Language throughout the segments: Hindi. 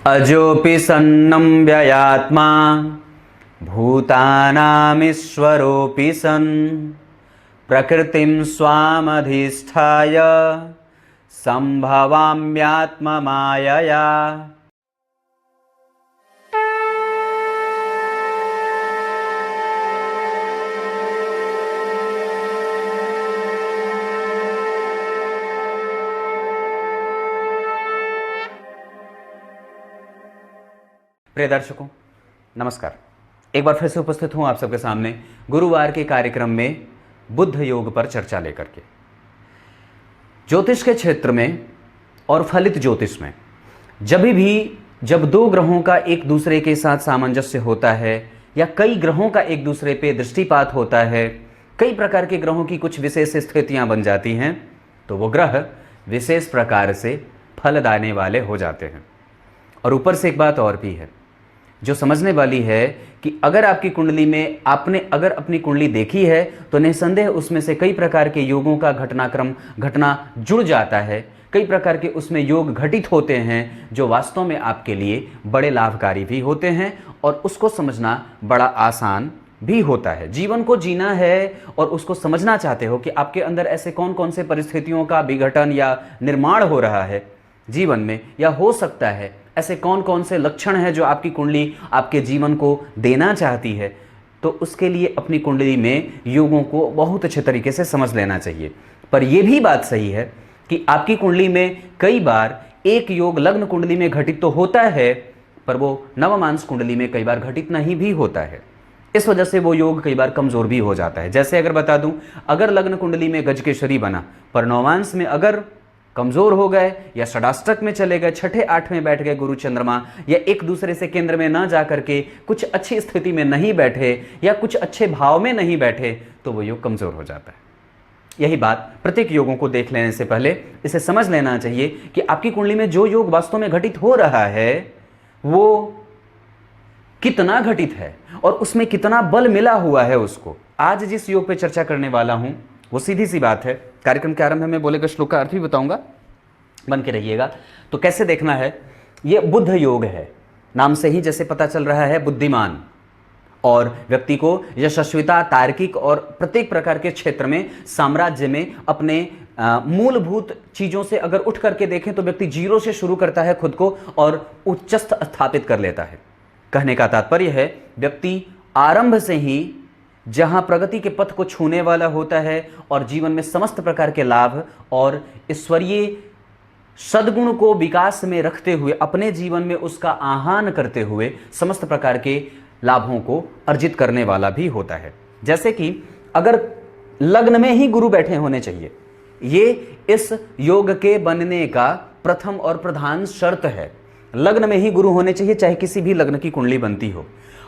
अजोऽपि सन्नं व्ययात्मा भूतानामीश्वरोऽपि सन् प्रकृतिं स्वामधिष्ठाय संभवाम्यात्ममायया। प्रिय दर्शकों नमस्कार। एक बार फिर से उपस्थित हूं आप सबके सामने गुरुवार के कार्यक्रम में बुद्ध योग पर चर्चा लेकर के। ज्योतिष के क्षेत्र में और फलित ज्योतिष में जब दो ग्रहों का एक दूसरे के साथ सामंजस्य होता है या कई ग्रहों का एक दूसरे पे दृष्टिपात होता है, कई प्रकार के ग्रहों की कुछ विशेष स्थितियां बन जाती हैं, तो वो ग्रह विशेष प्रकार से फल देने वाले हो जाते हैं। और ऊपर से एक बात और भी है जो समझने वाली है कि अगर आपकी कुंडली में आपने अगर अपनी कुंडली देखी है तो निसंदेह उसमें से कई प्रकार के योगों का घटना जुड़ जाता है। कई प्रकार के उसमें योग घटित होते हैं जो वास्तव में आपके लिए बड़े लाभकारी भी होते हैं और उसको समझना बड़ा आसान भी होता है। जीवन को जीना है और उसको समझना चाहते हो कि आपके अंदर ऐसे कौन कौन से परिस्थितियों का विघटन या निर्माण हो रहा है जीवन में, या हो सकता है ऐसे कौन कौन से लक्षण हैं जो आपकी कुंडली आपके जीवन को देना चाहती है, तो उसके लिए अपनी कुंडली में योगों को बहुत अच्छे तरीके से समझ लेना चाहिए। पर यह भी बात सही है कि आपकी कुंडली में कई बार एक योग लग्न कुंडली में घटित तो होता है, पर वो नवमांश कुंडली में कई बार घटित नहीं भी होता है। इस वजह से वो योग कई बार कमजोर भी हो जाता है। जैसे अगर बता दूं, अगर लग्न कुंडली में गजकेसरी बना पर नवमांश में अगर कमजोर हो गए या षडाष्टक में चले गए, छठे आठ में बैठ गए गुरु चंद्रमा, या एक दूसरे से केंद्र में ना जाकर के कुछ अच्छी स्थिति में नहीं बैठे या कुछ अच्छे भाव में नहीं बैठे, तो वो योग कमजोर हो जाता है। यही बात प्रत्येक योगों को देख लेने से पहले इसे समझ लेना चाहिए कि आपकी कुंडली में जो योग वास्तव में घटित हो रहा है वो कितना घटित है और उसमें कितना बल मिला हुआ है उसको। आज जिस योग पे चर्चा करने वाला हूं वो सीधी सी बात है, कार्यक्रम के आरंभ में बोलेगा श्लोक का अर्थ भी बताऊंगा, बन के रहिएगा। तो कैसे देखना है, ये बुद्ध योग है, नाम से ही जैसे पता चल रहा है बुद्धिमान, और व्यक्ति को यशस्विता, तार्किक और प्रत्येक प्रकार के क्षेत्र में साम्राज्य में अपने मूलभूत चीजों से अगर उठ करके देखें तो व्यक्ति जीरो से शुरू करता है खुद को और उच्चस्थ स्थापित कर लेता है। कहने का तात्पर्य है व्यक्ति आरंभ से ही जहां प्रगति के पथ को छूने वाला होता है और जीवन में समस्त प्रकार के लाभ और ईश्वरीय सद्गुण को विकास में रखते हुए अपने जीवन में उसका आह्वान करते हुए समस्त प्रकार के लाभों को अर्जित करने वाला भी होता है। जैसे कि अगर लग्न में ही गुरु बैठे होने चाहिए, ये इस योग के बनने का प्रथम और प्रधान शर्त है। लग्न में ही गुरु होने चाहिए, चाहे किसी भी लग्न की कुंडली बनती हो,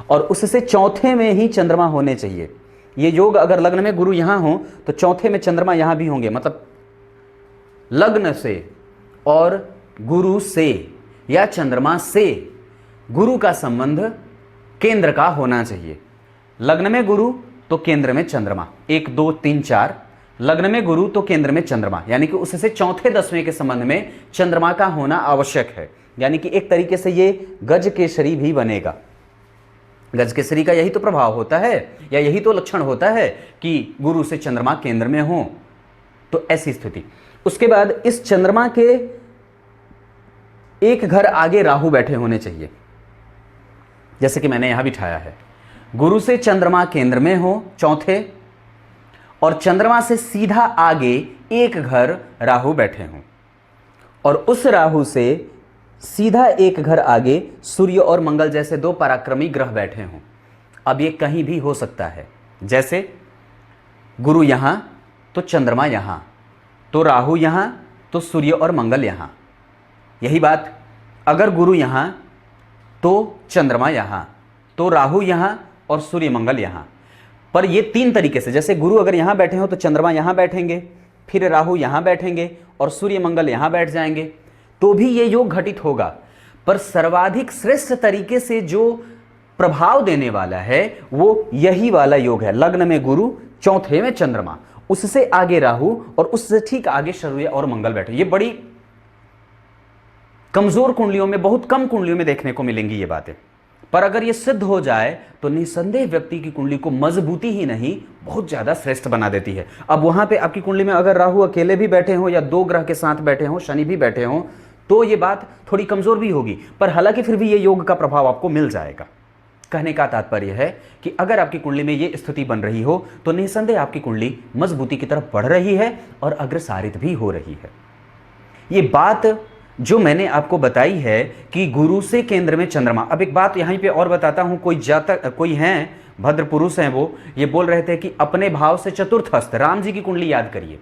और उससे चौथे में ही चंद्रमा होने चाहिए। ये योग अगर लग्न में गुरु यहां हो तो चौथे में चंद्रमा यहां भी होंगे, मतलब लग्न से और गुरु से या चंद्रमा से गुरु का संबंध केंद्र का होना चाहिए। लग्न में गुरु तो केंद्र में चंद्रमा, 1 2 3 4, लग्न में गुरु तो केंद्र में चंद्रमा, यानी कि उससे चौथे दसवें के संबंध में चंद्रमा का होना आवश्यक है। यानी कि एक तरीके से ये गज केसरी भी बनेगा। गज केसरी का यही तो प्रभाव होता है या यही तो लक्षण होता है कि गुरु से चंद्रमा केंद्र में हो, तो ऐसी स्थिति। उसके बाद इस चंद्रमा के एक घर आगे राहु बैठे होने चाहिए, जैसे कि मैंने यहां बिठाया है। गुरु से चंद्रमा केंद्र में हो चौथे, और चंद्रमा से सीधा आगे एक घर राहु बैठे हों, और उस राहु से सीधा एक घर आगे सूर्य और मंगल जैसे दो पराक्रमी ग्रह बैठे हों। अब ये कहीं भी हो सकता है, जैसे गुरु यहां तो चंद्रमा यहां, तो राहु यहां तो सूर्य और मंगल यहां। यही बात अगर गुरु यहां तो चंद्रमा यहां, तो राहु यहां और सूर्य मंगल यहां। पर ये तीन तरीके से, जैसे गुरु अगर यहां बैठे हो तो चंद्रमा यहां बैठेंगे, फिर राहु यहां बैठेंगे और सूर्य मंगल यहां बैठ जाएंगे, तो भी ये योग घटित होगा। पर सर्वाधिक श्रेष्ठ तरीके से जो प्रभाव देने वाला है वो यही वाला योग है। लग्न में गुरु, चौथे में चंद्रमा, उससे आगे राहु और उससे ठीक आगे सूर्य और मंगल बैठे। ये बड़ी कमजोर कुंडलियों में, बहुत कम कुंडलियों में देखने को मिलेंगी ये बातें। पर अगर ये सिद्ध हो जाए तो निसंदेह व्यक्ति की कुंडली को मजबूती ही नहीं, बहुत ज्यादा श्रेष्ठ बना देती है। अब वहां पे आपकी कुंडली में अगर राहु अकेले भी बैठे हो या 2 ग्रह के साथ बैठे हो, शनि भी बैठे हो, तो ये बात थोड़ी कमजोर भी होगी, पर हालांकि फिर भी ये योग का प्रभाव आपको मिल जाएगा। कहने का तात्पर्य है कि अगर आपकी कुंडली में ये स्थिति बन रही हो तो निसंदेह आपकी कुंडली मजबूती की तरफ बढ़ रही है और अग्रसारित भी हो रही है। ये बात जो मैंने आपको बताई है कि गुरु से केंद्र में चंद्रमा। अब एक बात यहीं पे और बताता हूं, कोई हैं भद्र पुरुष हैं, वो ये बोल रहे थे कि अपने भाव से चतुर्थस्थ, राम जी की कुंडली याद करिए।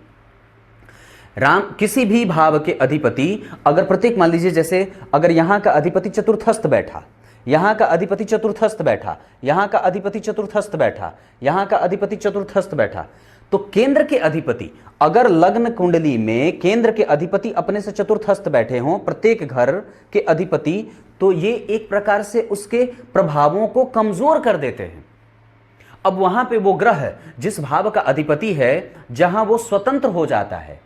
राम किसी भी भाव के अधिपति, अगर प्रत्येक मान लीजिए, जैसे अगर यहां का अधिपति चतुर्थस्थ बैठा, यहां का अधिपति चतुर्थस्थ बैठा, यहां का अधिपति चतुर्थस्थ बैठा, यहां का अधिपति चतुर्थस्थ बैठा, तो केंद्र के अधिपति, अगर लग्न कुंडली में केंद्र के अधिपति अपने से चतुर्थस्थ बैठे हों, प्रत्येक घर के अधिपति, तो ये एक प्रकार से उसके प्रभावों को कमजोर कर देते हैं। अब वहां पे वो ग्रह जिस भाव का अधिपति है, जहां वो स्वतंत्र हो जाता है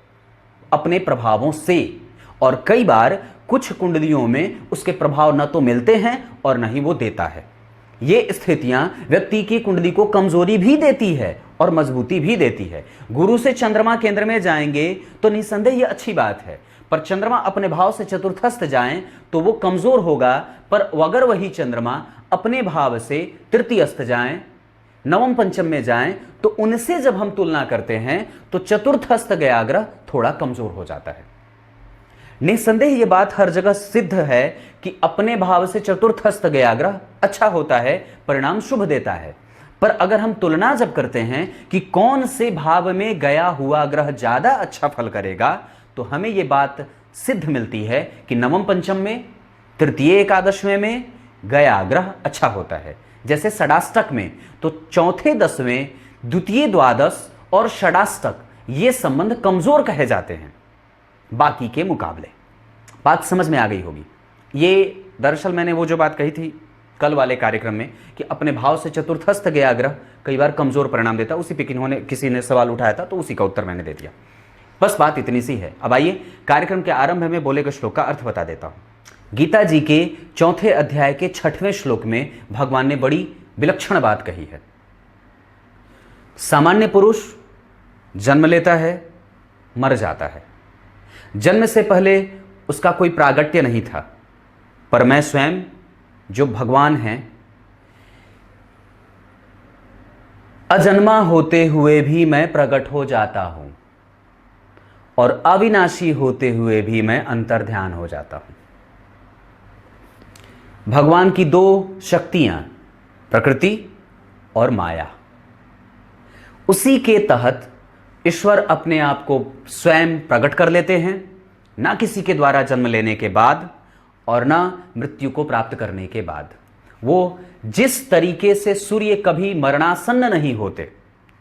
अपने प्रभावों से, और कई बार कुछ कुंडलियों में उसके प्रभाव न तो मिलते हैं और न ही वो देता है। ये स्थितियां व्यक्ति की कुंडली को कमजोरी भी देती है और मजबूती भी देती है। गुरु से चंद्रमा केंद्र में जाएंगे तो निसंदेह ये अच्छी बात है, पर चंद्रमा अपने भाव से चतुर्थस्थ जाएं तो वो कमजोर होगा। पर अगर वही चंद्रमा अपने भाव से तृतीयस्थ जाएं, नवम पंचम में जाएं, तो उनसे जब हम तुलना करते हैं तो चतुर्थस्थ गया ग्रह थोड़ा कमजोर हो जाता है। निसंदेह ये बात हर जगह सिद्ध है कि अपने भाव से चतुर्थस्थ गया ग्रह अच्छा होता है, परिणाम शुभ देता है। पर अगर हम तुलना जब करते हैं कि कौन से भाव में गया हुआ ग्रह ज्यादा अच्छा फल करेगा, तो हमें यह बात सिद्ध मिलती है कि नवम पंचम में, तृतीय एकादशवें में गया ग्रह अच्छा होता है। जैसे षडाष्टक में तो चौथे दसवें, द्वितीय द्वादश और षडाष्टक ये संबंध कमजोर कहे जाते हैं बाकी के मुकाबले। बात समझ में आ गई होगी। ये दरअसल मैंने वो जो बात कही थी कल वाले कार्यक्रम में कि अपने भाव से चतुर्थस्थ गया ग्रह कई बार कमजोर परिणाम देता, उसी पे किसी ने सवाल उठाया था, तो उसी का उत्तर मैंने दे दिया। बस बात इतनी सी है। अब आइए कार्यक्रम के आरंभ में बोले गए श्लोक का अर्थ बता देता हूं। गीता जी के 4 अध्याय के 6वें श्लोक में भगवान ने बड़ी विलक्षण बात कही है। सामान्य पुरुष जन्म लेता है, मर जाता है। जन्म से पहले उसका कोई प्रागट्य नहीं था, पर मैं स्वयं जो भगवान हैं, अजन्मा होते हुए भी मैं प्रकट हो जाता हूं और अविनाशी होते हुए भी मैं अंतर्ध्यान हो जाता हूं। भगवान की 2 शक्तियां, प्रकृति और माया, उसी के तहत ईश्वर अपने आप को स्वयं प्रकट कर लेते हैं, ना किसी के द्वारा जन्म लेने के बाद और ना मृत्यु को प्राप्त करने के बाद। वो जिस तरीके से सूर्य कभी मरणासन्न नहीं होते,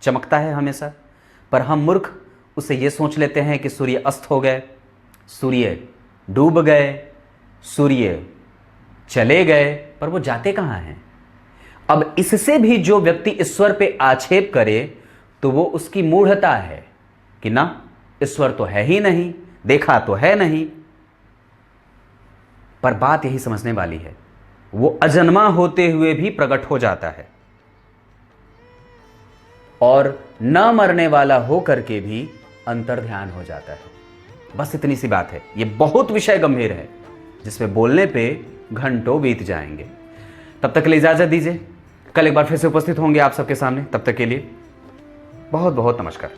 चमकता है हमेशा, पर हम मूर्ख उसे ये सोच लेते हैं कि सूर्य अस्त हो गए, सूर्य डूब गए, सूर्य चले गए, पर वो जाते कहाँ हैं। अब इससे भी जो व्यक्ति ईश्वर पे आक्षेप करे तो वो उसकी मूढ़ता है कि ना, ईश्वर तो है ही नहीं, देखा तो है नहीं। पर बात यही समझने वाली है, वो अजन्मा होते हुए भी प्रकट हो जाता है और न मरने वाला होकर के भी अंतर्ध्यान हो जाता है। बस इतनी सी बात है। ये बहुत विषय गंभीर है जिसमें बोलने पे घंटों बीत जाएंगे। तब तक के लिए इजाजत दीजिए, कल एक बार फिर से उपस्थित होंगे आप सबके सामने। तब तक के लिए बहुत बहुत नमस्कार।